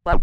Yes,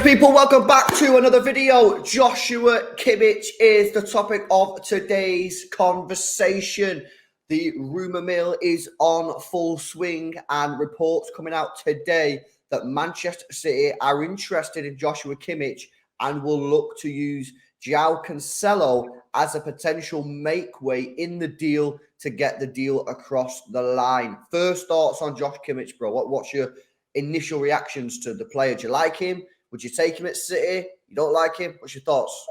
people, welcome back to another video. Joshua Kimmich is the topic of today's conversation. The rumour mill is on full swing, and reports coming out today that Manchester City are interested in Joshua Kimmich and will look to use João Cancelo as a potential makeway in the deal to get the deal across the line. First thoughts on Josh Kimmich, bro? What's your initial reactions to the player? Do you like him? Would you take him at City? You don't like him? What's your thoughts?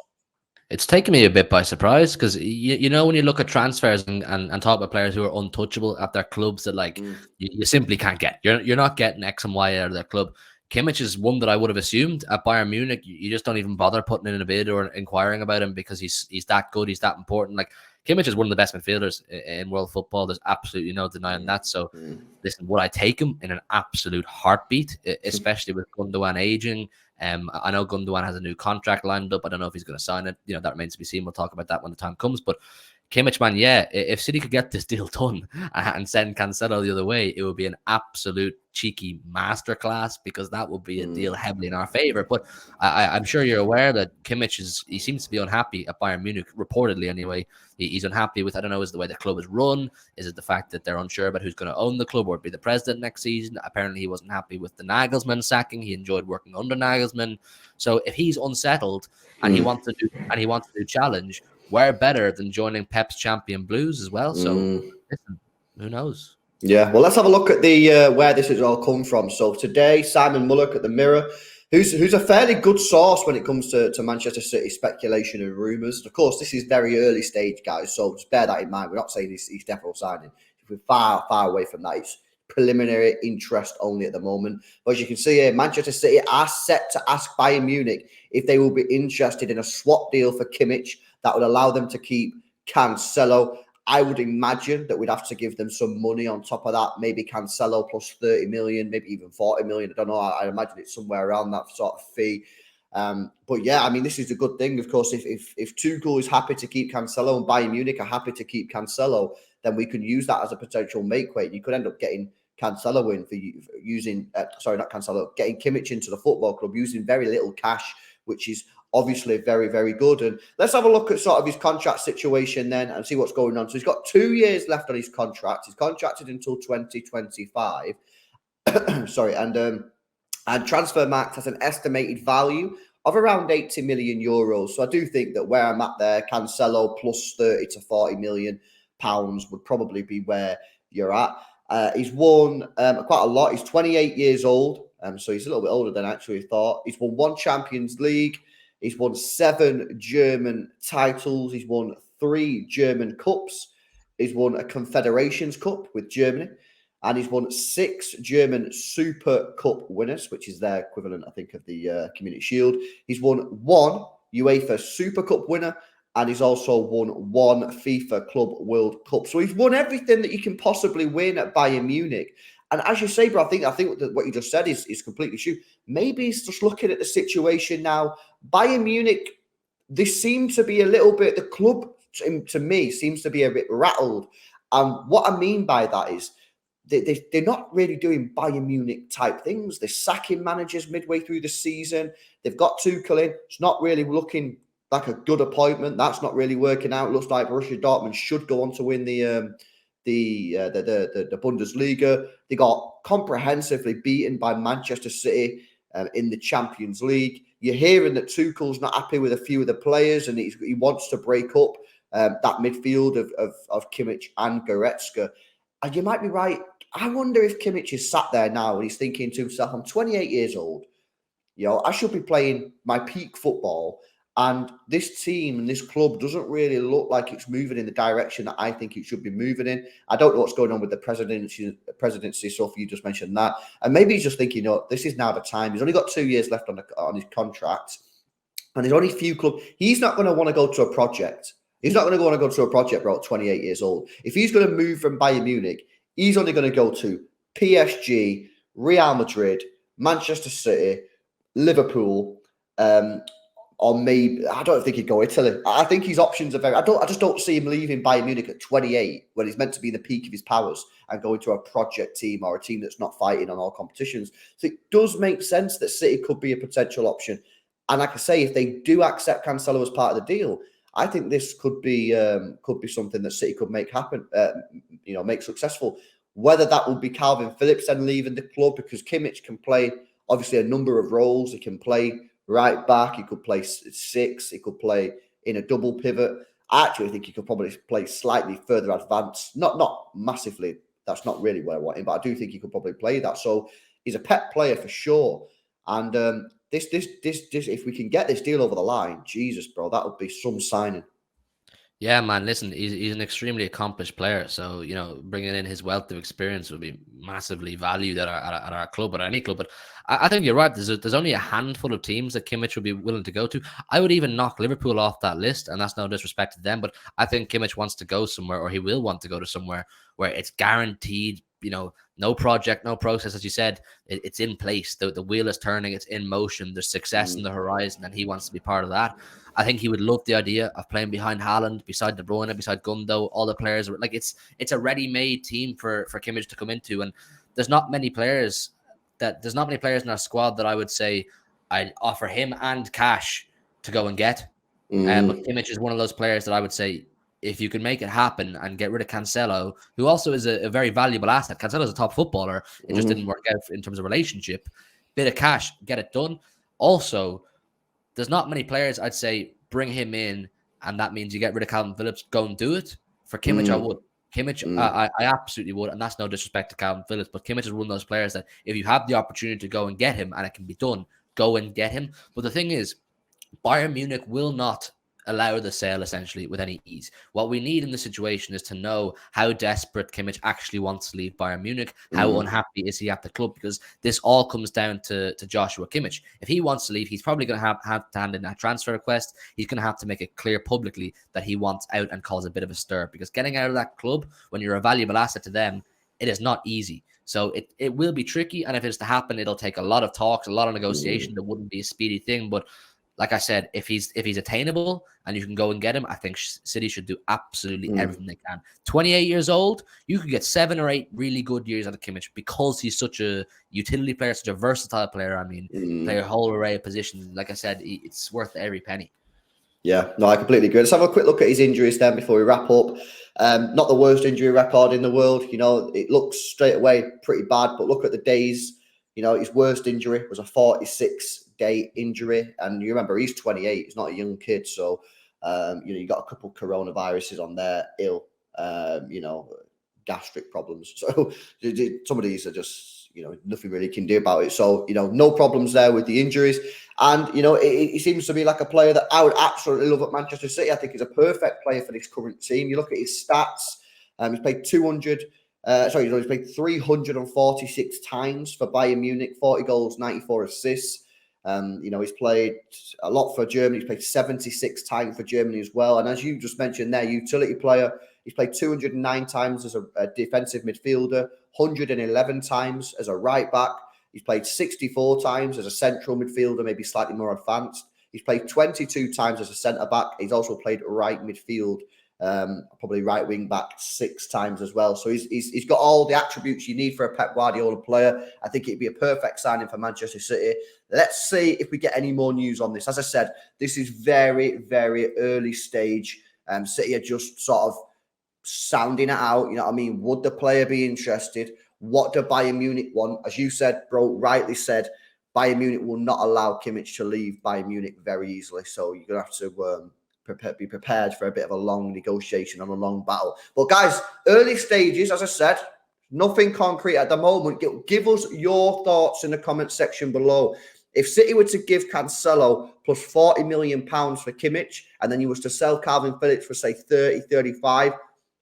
It's taken me a bit by surprise because, you know, when you look at transfers and talk about players who are untouchable at their clubs that, like, you simply can't get. You're not getting X and Y out of their club. Kimmich is one that I would have assumed at Bayern Munich. You just don't even bother putting in a bid or inquiring about him because he's that good. He's that important. Like, Kimmich is one of the best midfielders in world football. There's absolutely no denying that. So, listen, would I take him in an absolute heartbeat, especially with Gundogan aging? I know Gundogan has a new contract lined up. I don't know if he's going to sign it. You know, that remains to be seen. We'll talk about that when the time comes. But Kimmich, man, yeah, if City could get this deal done and send Cancelo the other way, it would be an absolute cheeky masterclass because that would be a deal heavily in our favor. But I'm sure you're aware that Kimmich he seems to be unhappy at Bayern Munich, reportedly anyway. He's unhappy with, I don't know, is the way the club is run? Is it the fact that they're unsure about who's going to own the club or be the president next season? Apparently, he wasn't happy with the Nagelsmann sacking. He enjoyed working under Nagelsmann. So if he's unsettled and he wants to do challenge, where better than joining Pep's champion Blues as well? So listen, who knows? Yeah, well, let's have a look at the where this has all come from. So today, Simon Mullock at the Mirror, who's a fairly good source when it comes to Manchester City speculation and rumours. Of course, this is very early stage, guys, so just bear that in mind. We're not saying he's definitely signing. We're far away from that. It's preliminary interest only at the moment. But as you can see here, Manchester City are set to ask Bayern Munich if they will be interested in a swap deal for Kimmich that would allow them to keep Cancelo. I would imagine that we'd have to give them some money on top of that, maybe Cancelo plus 30 million, maybe even 40 million. I don't know. I imagine it's somewhere around that sort of fee. But yeah, I mean, this is a good thing. Of course, if Tuchel is happy to keep Cancelo and Bayern Munich are happy to keep Cancelo, then we can use that as a potential makeweight. You could end up getting Cancelo in for using, not Cancelo, getting Kimmich into the football club using very little cash, which is obviously very, very good. And let's have a look at sort of his contract situation then and see what's going on. So he's got 2 years left on his contract. He's contracted until 2025. Sorry, and Transfermarkt has an estimated value of around 80 million euros. So I do think that where I'm at there, Cancelo plus 30 to 40 million pounds would probably be where you're at. He's won quite a lot. He's 28 years old, so he's a little bit older than I actually thought. He's won 1 Champions League. He's won 7 German titles. He's won 3 German Cups. He's won a Confederations Cup with Germany. And he's won 6 German Super Cup winners, which is their equivalent, I think, of the Community Shield. He's won 1 UEFA Super Cup winner. And he's also won 1 FIFA Club World Cup. So he's won everything that you can possibly win at Bayern Munich. And as you say, bro, I think what you just said is completely true. Maybe he's just looking at the situation now. Bayern Munich, they seem to be a little bit, the club, to me, seems to be a bit rattled. And what I mean by that is they're not really doing Bayern Munich type things. They're sacking managers midway through the season. They've got Tuchel in. It's not really looking like a good appointment. That's not really working out. It looks like Borussia Dortmund should go on to win the Bundesliga. They got comprehensively beaten by Manchester City in the Champions League. You're hearing that Tuchel's not happy with a few of the players, and he wants to break up that midfield of Kimmich and Goretzka. And you might be right. I wonder if Kimmich is sat there now and he's thinking to himself, I'm 28 years old. You know, I should be playing my peak football. And this team and this club doesn't really look like it's moving in the direction that I think it should be moving in. I don't know what's going on with the presidency, Sophie, you just mentioned that. And maybe he's just thinking, this is now the time. He's only got 2 years left on his contract. And there's only a few clubs. He's not going to want to go to a project. He's not going to want to go to a project, bro, at 28 years old. If he's going to move from Bayern Munich, he's only going to go to PSG, Real Madrid, Manchester City, Liverpool, or maybe I don't think he'd go Italy. I think his options are very. I just don't see him leaving Bayern Munich at 28 when he's meant to be in the peak of his powers and going to a project team or a team that's not fighting on all competitions. So it does make sense that City could be a potential option. And like I say, if they do accept Cancelo as part of the deal, I think this could be something that City could make happen. Make successful. Whether that will be Calvin Phillips then leaving the club, because Kimmich can play obviously a number of roles. He can play right back. He could play 6. He could play in a double pivot. I actually think he could probably play slightly further advanced. Not massively. That's not really where I want him, but I do think he could probably play that. So he's a pet player for sure. And this, if we can get this deal over the line, Jesus, bro, that would be some signing. Yeah, man. Listen, he's an extremely accomplished player. So, bringing in his wealth of experience would be massively valued at our club, at any club. But I think you're right. There's only a handful of teams that Kimmich would be willing to go to. I would even knock Liverpool off that list, and that's no disrespect to them. But I think Kimmich wants to go somewhere, or he will want to go to somewhere where it's guaranteed, no project, no process. As you said, it's in place. The wheel is turning. It's in motion. There's success in the horizon, and he wants to be part of that. I think he would love the idea of playing behind Haaland, beside De Bruyne, beside Gundo. All the players are like it's a ready-made team for Kimmich to come into, and there's not many players in our squad that I would say I'd offer him and cash to go and get. But Kimmich is one of those players that I would say, if you can make it happen and get rid of Cancelo, who also is a very valuable asset. Cancelo's a top footballer. It just didn't work out in terms of relationship. Bit of cash, get it done. Also, there's not many players I'd say bring him in, and that means you get rid of Calvin Phillips, go and do it. For Kimmich, I would. Kimmich, I absolutely would, and that's no disrespect to Calvin Phillips, but Kimmich is one of those players that if you have the opportunity to go and get him and it can be done, go and get him. But the thing is, Bayern Munich will not allow the sale essentially with any ease. What we need in the situation is to know how desperate Kimmich actually wants to leave Bayern Munich. How unhappy is he at the club? Because this all comes down to Joshua Kimmich. If he wants to leave, he's probably going to have to hand in a transfer request. He's going to have to make it clear publicly that he wants out and cause a bit of a stir, because getting out of that club when you're a valuable asset to them, it is not easy. So it will be tricky, and if it's to happen, it'll take a lot of talks, a lot of negotiation. It wouldn't be a speedy thing, but like I said, if he's attainable and you can go and get him, I think City should do absolutely everything they can. 28 years old, you could get 7 or 8 really good years out of Kimmich because he's such a utility player, such a versatile player. I mean, play a whole array of positions. Like I said, it's worth every penny. Yeah, no, I completely agree. Let's have a quick look at his injuries then before we wrap up. Not the worst injury record in the world. It looks straight away pretty bad, but look at the days. His worst injury was a 46-day injury, and you remember he's 28. He's not a young kid, so you got a couple of coronaviruses on there, gastric problems. So some of these are just nothing really can do about it. So no problems there with the injuries, and he seems to be like a player that I would absolutely love at Manchester City. I think he's a perfect player for this current team. You look at his stats. He's played 346 times for Bayern Munich, 40 goals, 94 assists. He's played a lot for Germany. He's played 76 times for Germany as well. And as you just mentioned there, utility player, he's played 209 times as a defensive midfielder, 111 times as a right back. He's played 64 times as a central midfielder, maybe slightly more advanced. He's played 22 times as a centre back. He's also played right midfield, probably right wing back 6 times as well. So he's got all the attributes you need for a Pep Guardiola player. I think it'd be a perfect signing for Manchester City. Let's see if we get any more news on this. As I said, this is very, very early stage. City are just sort of sounding it out. You know what I mean? Would the player be interested? What do Bayern Munich want? As you said, bro, rightly said, Bayern Munich will not allow Kimmich to leave Bayern Munich very easily. So you're going to have to be prepared for a bit of a long negotiation and a long battle. But guys, early stages, as I said, nothing concrete at the moment. Give us your thoughts in the comment section below. If City were to give Cancelo plus £40 million for Kimmich, and then you was to sell Calvin Phillips for, say, 30, 35,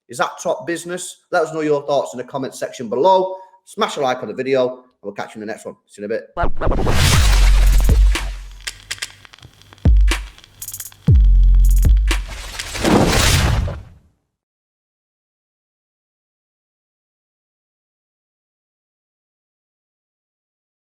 is that top business? Let us know your thoughts in the comment section below. Smash a like on the video, and we'll catch you in the next one. See you in a bit.